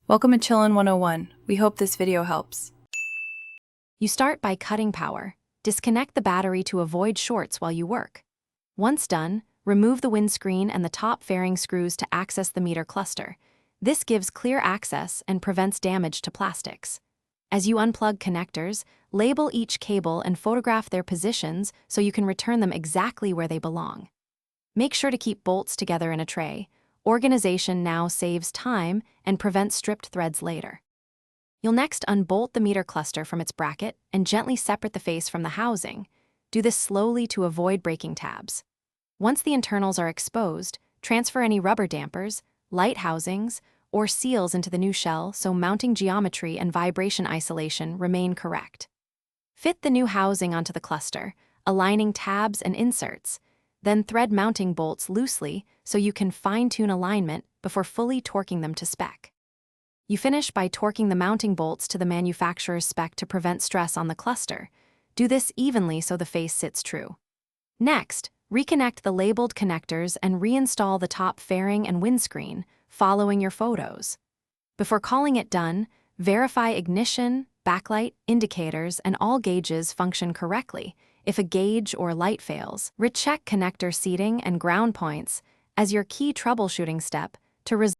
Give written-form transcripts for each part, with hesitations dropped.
Welcome to Chillin' 101. We hope this video helps. You start by cutting power. Disconnect the battery to avoid shorts while you work. Once done, remove the windscreen and the top fairing screws to access the meter cluster. This gives clear access and prevents damage to plastics. As you unplug connectors, label each cable and photograph their positions so you can return them exactly where they belong. Make sure to keep bolts together in a tray. Organization now saves time and prevents stripped threads later. You'll next unbolt the meter cluster from its bracket and gently separate the face from the housing. Do this slowly to avoid breaking tabs. Once the internals are exposed, transfer any rubber dampers, light housings, or seals into the new shell so mounting geometry and vibration isolation remain correct. Fit the new housing onto the cluster, aligning tabs and inserts. Then thread mounting bolts loosely so you can fine-tune alignment before fully torquing them to spec. You finish by torquing the mounting bolts to the manufacturer's spec to prevent stress on the cluster. Do this evenly so the face sits true. Next, reconnect the labeled connectors and reinstall the top fairing and windscreen, following your photos. Before calling it done, verify ignition, backlight, indicators, and all gauges function correctly. If a gauge or light fails, recheck connector seating and ground points as your key troubleshooting step to resolve.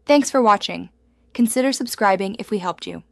Thanks for watching. Consider subscribing if we helped you.